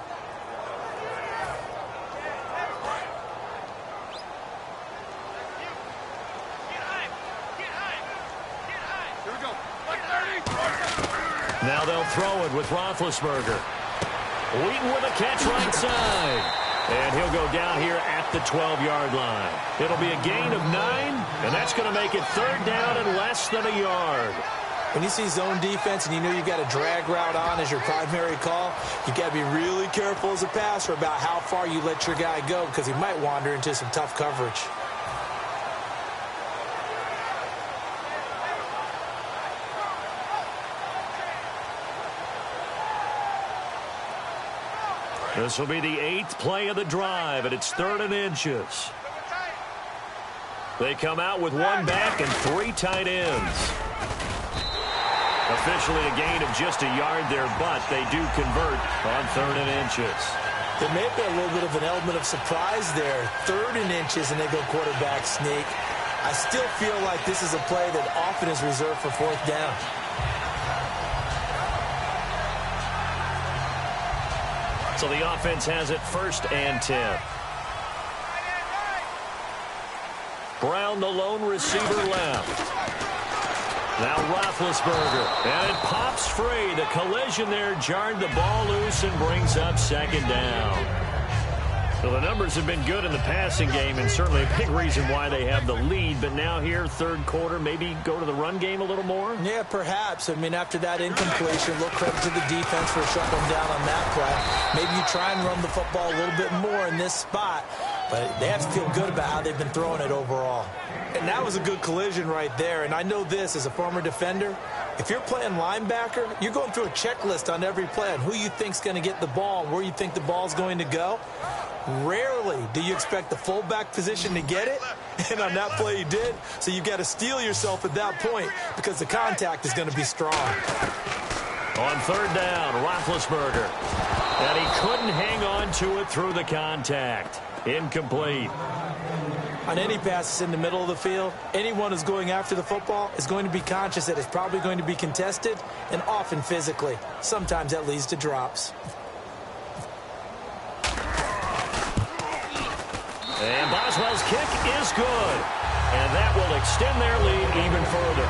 Now they'll throw it with Roethlisberger. Wheaton with a catch right side. And he'll go down here at the 12-yard line. It'll be a gain of 9, and that's going to make it 3rd down and less than a yard. When you see zone defense and you know you got a drag route on as your primary call, you got to be really careful as a passer about how far you let your guy go because he might wander into some tough coverage. This will be the 8th play of the drive, and it's 3rd and inches. They come out with 1 back and 3 tight ends. Officially a gain of just a yard there, but they do convert on 3rd and inches. There may be a little bit of an element of surprise there. 3rd and inches, and they go quarterback sneak. I still feel like this is a play that often is reserved for 4th down. So the offense has it 1st and 10. Brown, the lone receiver, left. Now Roethlisberger, and it pops free. The collision there jarred the ball loose and brings up 2nd down. So the numbers have been good in the passing game, and certainly a big reason why they have the lead. But now here, 3rd quarter, maybe go to the run game a little more? Yeah, perhaps. I mean, after that incompletion, a little credit to the defense for shutting them down on that play. Maybe you try and run the football a little bit more in this spot. But they have to feel good about how they've been throwing it overall. And that was a good collision right there. And I know this as a former defender. If you're playing linebacker, you're going through a checklist on every play on who you think's going to get the ball and where you think the ball's going to go. Rarely do you expect the fullback position to get it. And on that play, he did. So you've got to steel yourself at that point because the contact is going to be strong. On 3rd down, Roethlisberger. And he couldn't hang on to it through the contact. Incomplete. On any passes in the middle of the field, anyone who's going after the football is going to be conscious that it's probably going to be contested, and often physically. Sometimes that leads to drops. And Boswell's kick is good. And that will extend their lead even further.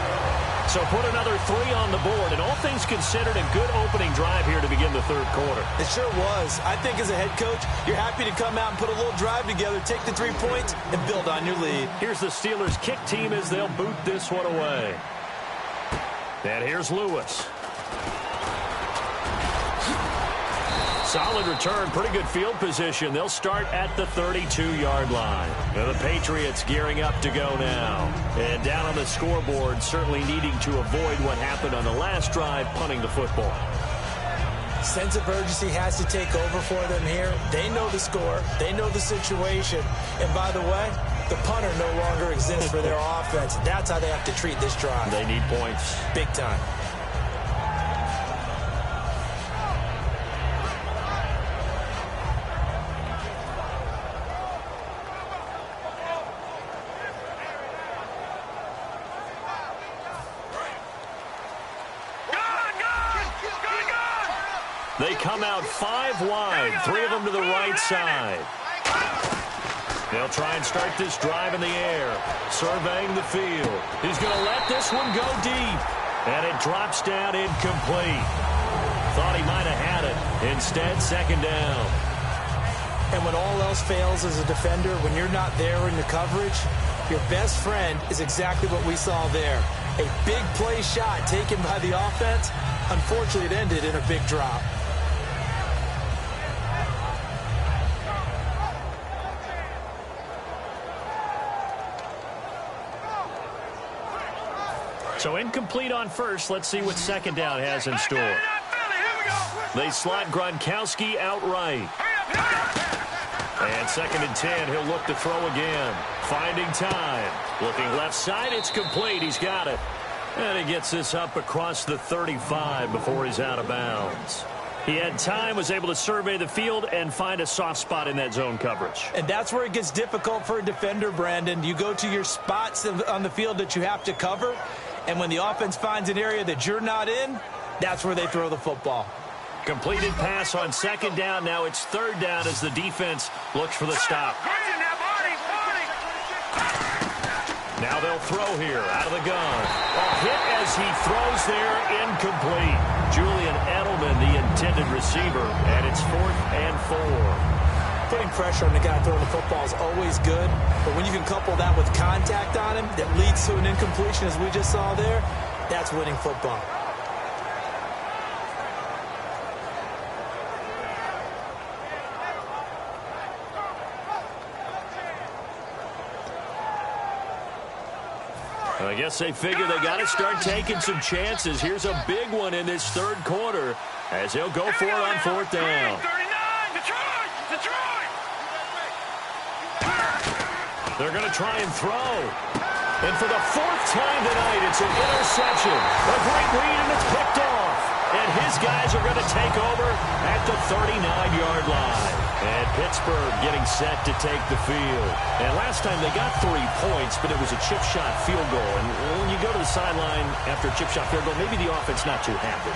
So put another 3 on the board, and all things considered, a good opening drive here to begin the 3rd quarter. It sure was. I think as a head coach, you're happy to come out and put a little drive together, take the 3 points, and build on your lead. Here's the Steelers' kick team as they'll boot this one away. And here's Lewis. Solid return, pretty good field position. They'll start at the 32-yard line. And the Patriots gearing up to go now. And down on the scoreboard, certainly needing to avoid what happened on the last drive, punting the football. Sense of urgency has to take over for them here. They know the score. They know the situation. And by the way, the punter no longer exists for their offense. That's how they have to treat this drive. They need points. Big time. They come out 5 wide, 3 of them to the right side. They'll try and start this drive in the air, surveying the field. He's going to let this one go deep, and it drops down incomplete. Thought he might have had it. Instead, 2nd down. And when all else fails as a defender, when you're not there in the coverage, your best friend is exactly what we saw there. A big play shot taken by the offense. Unfortunately, it ended in a big drop. So incomplete on first. Let's see what 2nd down has in store. They slot Gronkowski outright. And 2nd and 10, he'll look to throw again. Finding time. Looking left side, it's complete. He's got it. And he gets this up across the 35 before he's out of bounds. He had time, was able to survey the field and find a soft spot in that zone coverage. And that's where it gets difficult for a defender, Brandon. You go to your spots on the field that you have to cover, and when the offense finds an area that you're not in, that's where they throw the football. Completed pass on 2nd down. Now it's 3rd down as the defense looks for the stop. Now they'll throw here out of the gun. A hit as he throws there, incomplete. Julian Edelman, the intended receiver, and it's 4th and 4. putting pressure on the guy throwing the football is always good, but when you can couple that with contact on him that leads to an incompletion, as we just saw there, that's winning football. I guess they figure they got to start taking some chances. Here's a big one in this third quarter as he'll go for it on fourth down. 39, Detroit! They're going to try and throw. And for the fourth time tonight, it's an interception. A great read, and it's picked off. And his guys are going to take over at the 39-yard line. And Pittsburgh getting set to take the field. And last time they got 3 points, but it was a chip shot field goal. And when you go to the sideline after a chip shot field goal, maybe the offense not too happy.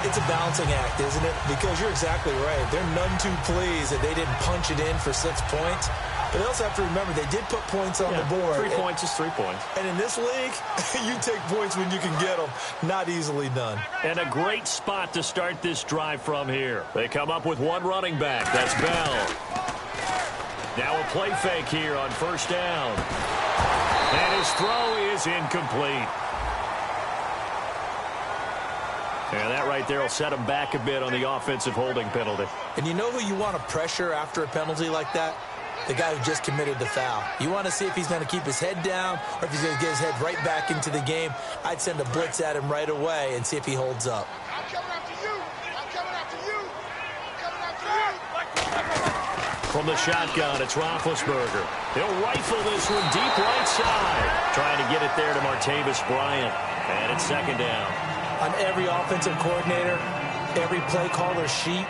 It's a balancing act, isn't it? Because you're exactly right. They're none too pleased that they didn't punch it in for 6 points. But they also have to remember they did put points on the board. 3 points is 3 points. And in this league, you take points when you can get them. Not easily done. And a great spot to start this drive from here. They come up with one running back. That's Bell. Now a play fake here on first down. And his throw is incomplete. And that right there will set him back a bit on the offensive holding penalty. And you know who you want to pressure after a penalty like that? The guy who just committed the foul. You want to see if he's going to keep his head down or if he's going to get his head right back into the game. I'd send a blitz at him right away and see if he holds up. I'm coming after you. I'm coming after you. I'm coming after you. From the shotgun, it's Roethlisberger. He'll rifle this one deep right side. Trying to get it there to Martavis Bryant. And it's second down. On every offensive coordinator, every play caller sheet,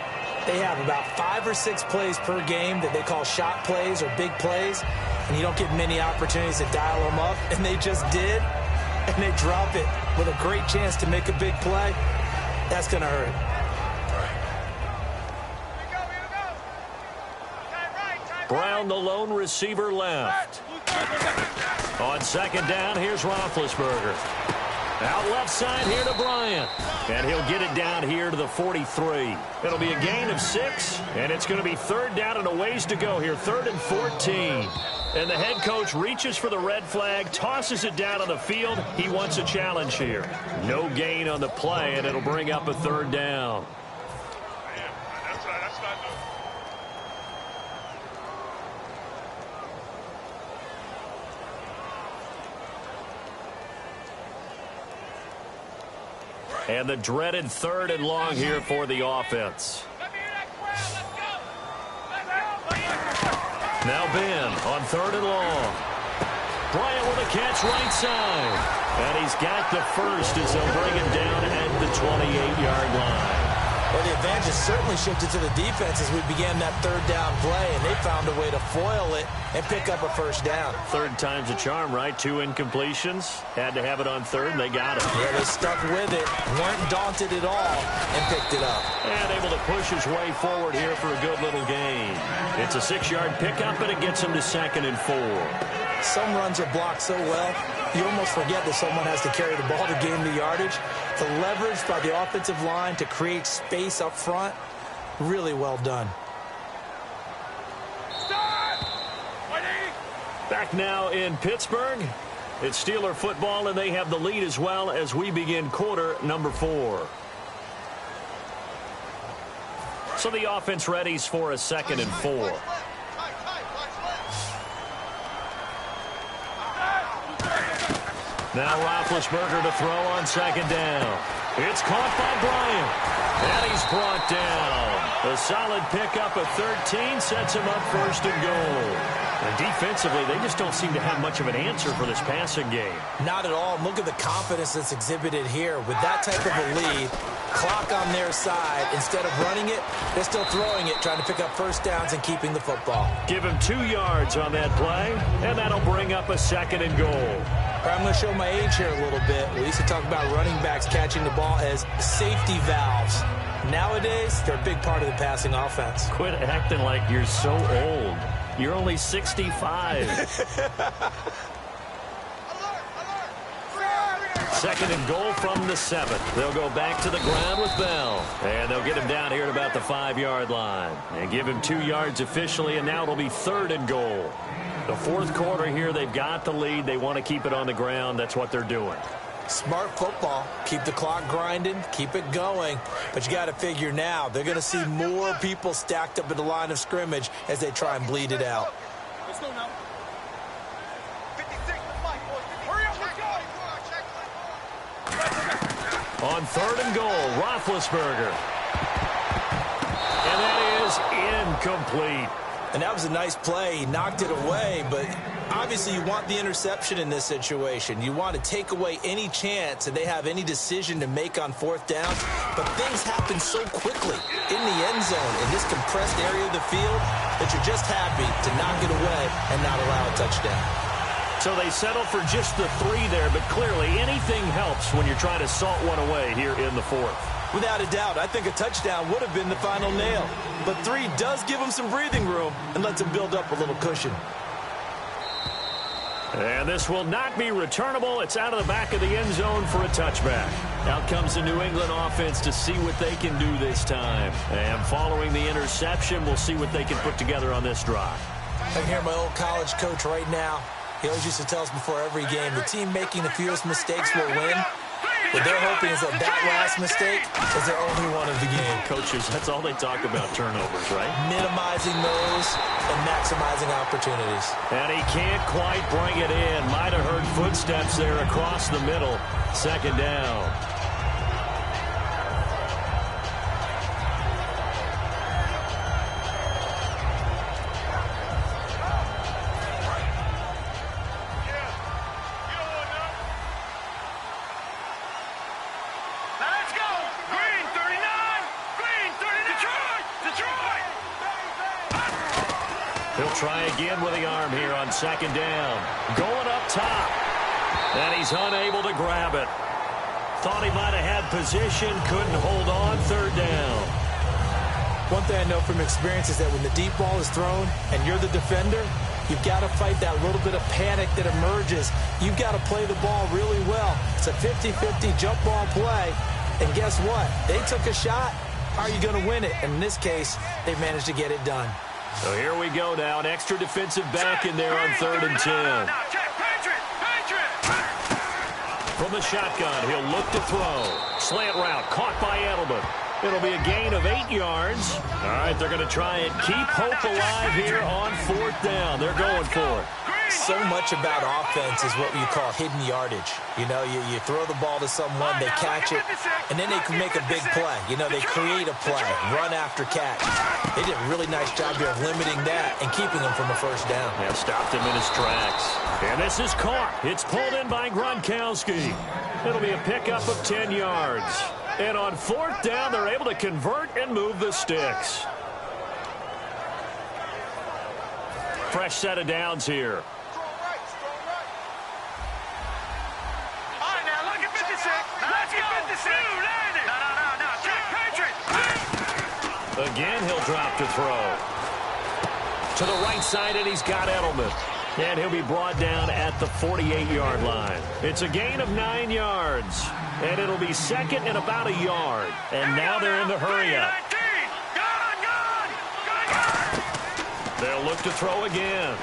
they have about 5 or 6 plays per game that they call shot plays or big plays, and you don't get many opportunities to dial them up, and they just did, and they drop it with a great chance to make a big play. That's going to hurt. Brown, the lone receiver, left. On second down, here's Roethlisberger. Out left side here to Bryant. And he'll get it down here to the 43. It'll be a gain of 6, and it's going to be third down and a ways to go here, 3rd and 14. And the head coach reaches for the red flag, tosses it down on the field. He wants a challenge here. No gain on the play, and it'll bring up a third down. And the dreaded 3rd and long here for the offense. Now Ben on 3rd and long. Bryant with a catch right side. And he's got the first as they'll bring him down at the 28-yard line. Well, the advantage certainly shifted to the defense as we began that 3rd down play, and they found a way to foil it and pick up a first down. 3rd time's a charm, right? 2 incompletions. Had to have it on 3rd, and they got it. Yeah, they stuck with it, weren't daunted at all, and picked it up. And able to push his way forward here for a good little gain. It's a 6-yard pickup, and it gets him to 2nd and 4. Some runs are blocked so well, you almost forget that someone has to carry the ball to gain the yardage. The leverage by the offensive line to create space up front, really well done. Back now in Pittsburgh. It's Steeler football, and they have the lead as well as we begin quarter number 4. So the offense readies for a 2nd and 4. Now Roethlisberger to throw on 2nd down. It's caught by Bryant. And he's brought down. A solid pickup of 13 sets him up 1st and goal. And defensively, they just don't seem to have much of an answer for this passing game. Not at all. Look at the confidence that's exhibited here. With that type of a lead, clock on their side, instead of running it, they're still throwing it, trying to pick up first downs and keeping the football. Give him 2 yards on that play, and that'll bring up a 2nd and goal. I'm going to show my age here a little bit. We used to talk about running backs catching the ball as safety valves. Nowadays, they're a big part of the passing offense. Quit acting like you're so old. You're only 65. Second and goal from the 7. They'll go back to the ground with Bell. And they'll get him down here at about the 5-yard line. And give him 2 yards officially, and now it'll be 3rd and goal. The fourth quarter here, they've got the lead. They want to keep it on the ground. That's what they're doing. Smart football. Keep the clock grinding. Keep it going. But you got to figure now, they're going to see more people stacked up at the line of scrimmage as they try and bleed it out. Let's go now. 56 to fight, boys. Hurry up, let's go. On 3rd and goal, Roethlisberger. And that is incomplete. And that was a nice play. He knocked it away, but obviously you want the interception in this situation. You want to take away any chance that they have any decision to make on 4th down. But things happen so quickly in the end zone in this compressed area of the field that you're just happy to knock it away and not allow a touchdown. So they settle for just the 3 there, but clearly anything helps when you're trying to salt one away here in the 4th. Without a doubt, I think a touchdown would have been the final nail. But 3 does give them some breathing room and lets them build up a little cushion. And this will not be returnable. It's out of the back of the end zone for a touchback. Out comes the New England offense to see what they can do this time. And following the interception, we'll see what they can put together on this drive. I can hear my old college coach right now. He always used to tell us before every game, the team making the fewest mistakes will win. What they're hoping is that last mistake is their only one of the game. Coaches, that's all they talk about, turnovers, right? Minimizing those and maximizing opportunities. And he can't quite bring it in. Might have heard footsteps there across the middle. 2nd down. He'll try again with the arm here on 2nd down. Going up top. And he's unable to grab it. Thought he might have had position. Couldn't hold on. 3rd down. One thing I know from experience is that when the deep ball is thrown and you're the defender, you've got to fight that little bit of panic that emerges. You've got to play the ball really well. It's a 50-50 jump ball play. And guess what? They took a shot. How are you going to win it? And in this case, they managed to get it done. So here we go now. An extra defensive back in there on 3rd and 10. From the shotgun, he'll look to throw. Slant route caught by Edelman. It'll be a gain of 8 yards. All right, they're going to try and keep hope alive here on 4th down. They're going for it. So much about offense is what you call hidden yardage. You know, you throw the ball to someone, they catch it, and then they can make a big play. You know, they create a play, run after catch. They did a really nice job here of limiting that and keeping them from a 1st down. Yeah, stopped him in his tracks. And this is caught. It's pulled in by Gronkowski. It'll be a pickup of 10 yards. And on 4th down, they're able to convert and move the sticks. Fresh set of downs here. Again, he'll drop to throw. To the right side, and he's got Edelman. And he'll be brought down at the 48-yard line. It's a gain of 9 yards. And it'll be 2nd and about a yard. And now they're in the hurry-up. They'll look to throw again.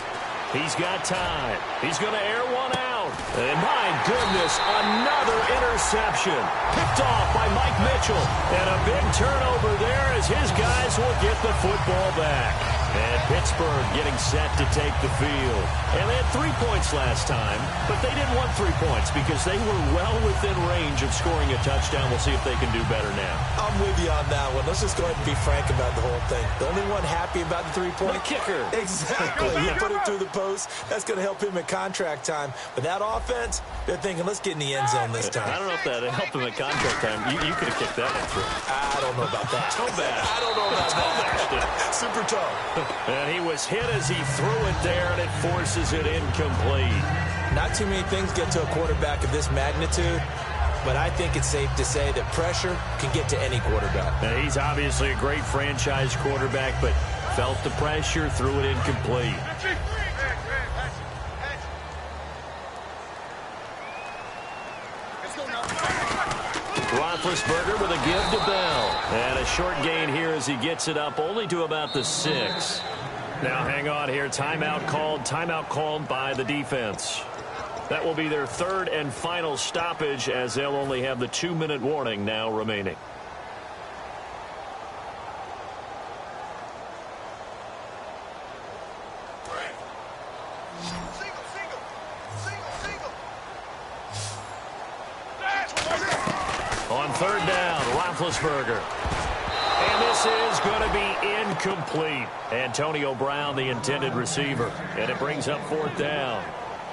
He's got time. He's going to air one out. And my goodness, another interception. Picked off by Mike Mitchell. And a big turnover there as his guys will get the football back. And Pittsburgh getting set to take the field. And they had 3 points last time, but they didn't want 3 points because they were well within range of scoring a touchdown. We'll see if they can do better now. I'm with you on that one. Let's just go ahead and be frank about the whole thing. The only one happy about the 3-point? The kicker. Exactly. He put it through the post. That's going to help him at contract time. But that offense, they're thinking, let's get in the end zone this time. I don't know if that helped him at contract time. You could have kicked that one through. I don't know about that. Toe bash. I don't know about that. Super toe. And he was hit as he threw it there, and it forces it incomplete. Not too many things get to a quarterback of this magnitude, but I think it's safe to say that pressure can get to any quarterback. Now, he's obviously a great franchise quarterback, but felt the pressure, threw it incomplete. Roethlisberger with a give to Bell. And a short gain here as he gets it up only to about the 6. Now hang on here. Timeout called by the defense. That will be their third and final stoppage as they'll only have the 2-minute warning now remaining. On third down, Roethlisberger. And this is going to be incomplete. Antonio Brown, the intended receiver. And it brings up fourth down.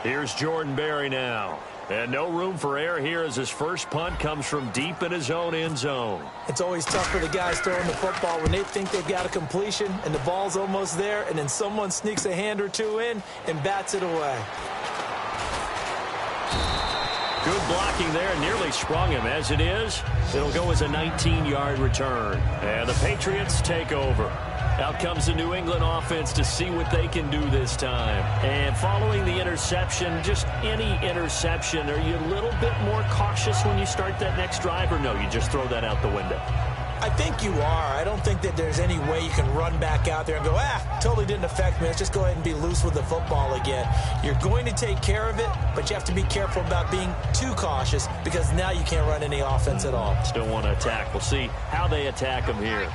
Here's Jordan Berry now. And no room for error here as his first punt comes from deep in his own end zone. It's always tough for the guys throwing the football when they think they've got a completion and the ball's almost there, and then someone sneaks a hand or two in and bats it away. Good blocking there, nearly sprung him. As it is, it'll go as a 19-yard return. And the Patriots take over. Out comes the New England offense to see what they can do this time. And following the interception, just any interception, are you a little bit more cautious when you start that next drive, or no, you just throw that out the window? I think you are. I don't think that there's any way you can run back out there and go, totally didn't affect me. Let's just go ahead and be loose with the football again. You're going to take care of it, but you have to be careful about being too cautious because now you can't run any offense at all. Still want to attack. We'll see how they attack him here.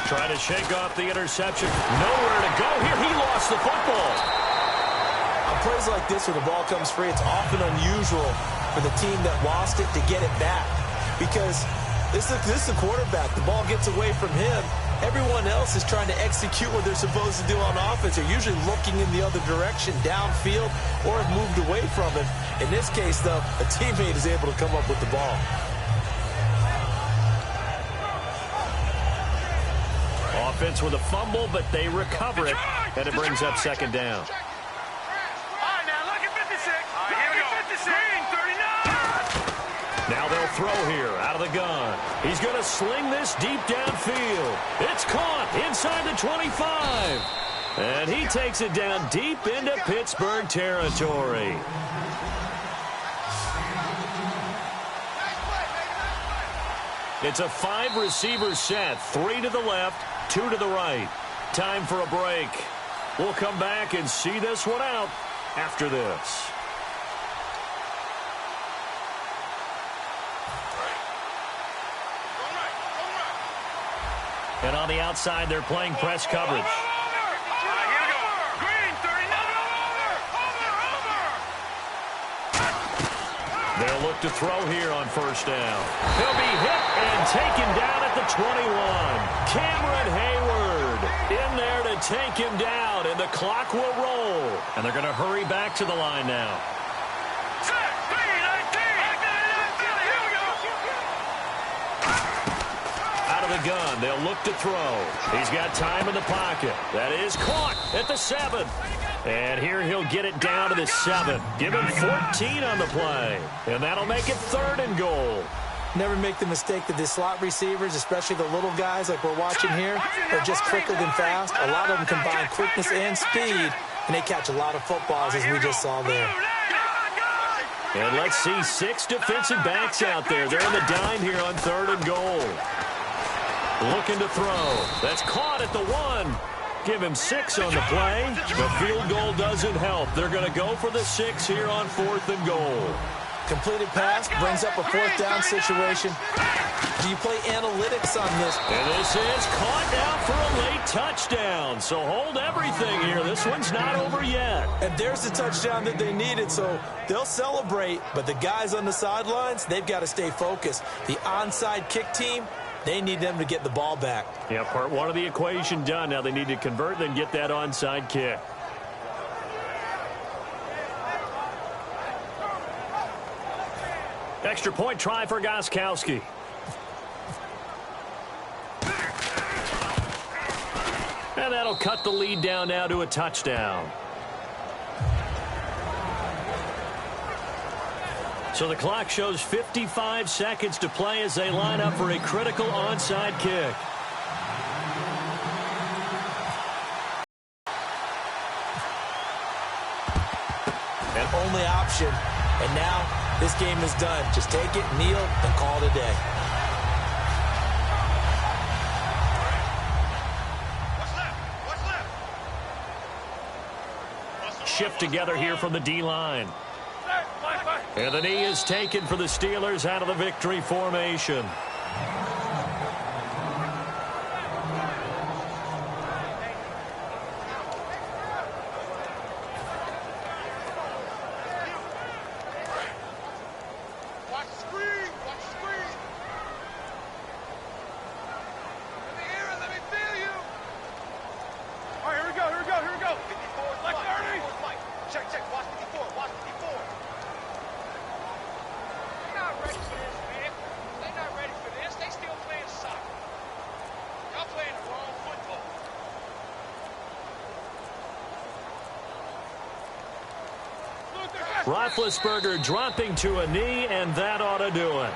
Trying to shake off the interception. Nowhere to go here. He lost the football. On plays like this where the ball comes free, it's often unusual for the team that lost it to get it back. Because this is the quarterback. The ball gets away from him. Everyone else is trying to execute what they're supposed to do on offense. They're usually looking in the other direction, downfield, or have moved away from him. In this case, though, a teammate is able to come up with the ball. Offense with a fumble, but they recover it, and it brings up second down. All right, now look at 56. All right, here we go. 56. Green, 39. Now they'll throw here out of the gun. He's going to sling this deep downfield. It's caught inside the 25. And he takes it down deep into Pittsburgh territory. It's a 5-receiver set, 3 to the left, 2 to the right. Time for a break. We'll come back and see this one out after this. And on the outside, they're playing press coverage. They'll look to throw here on first down. He'll be hit and taken down at the 21. Cameron Hayward in there to take him down, and the clock will roll. And they're going to hurry back to the line now. Out of the gun, they'll look to throw. He's got time in the pocket. That is caught at the 7. And here he'll get it down to the 7. Give him 14 on the play. And that'll make it 3rd and goal. Never make the mistake that the slot receivers, especially the little guys like we're watching here, are just quicker than fast. A lot of them combine quickness and speed, and they catch a lot of footballs, as we just saw there. And let's see 6 defensive backs out there. They're in the dime here on 3rd and goal. Looking to throw. That's caught at the 1. Give him 6 on the play. The field goal doesn't help. They're going to go for the 6 here on 4th and goal. Completed pass brings up a 4th down situation. Do you play analytics on this? And this is caught now for a late touchdown. So hold everything here. This one's not over yet. And there's the touchdown that they needed, so they'll celebrate. But the guys on the sidelines, they've got to stay focused. The onside kick team, they need them to get the ball back. Yeah, part 1 of the equation done. Now they need to convert and get that onside kick. Extra point try for Gostkowski. And that'll cut the lead down now to a touchdown. So the clock shows 55 seconds to play as they line up for a critical onside kick. redemption. And now this game is done. Just take it, kneel, and call it a day. Shift together here from the D-line. And the knee is taken for the Steelers out of the victory formation. Roethlisberger dropping to a knee, and that ought to do it.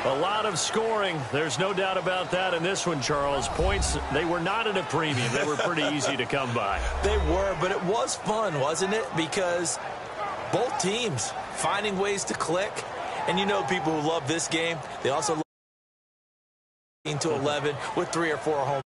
A lot of scoring. There's no doubt about that in this one, Charles. Points, they were not at a premium. They were pretty easy to come by. They were, but it was fun, wasn't it? Because both teams finding ways to click. And you know people who love this game, they also love 11 with 3 or 4 home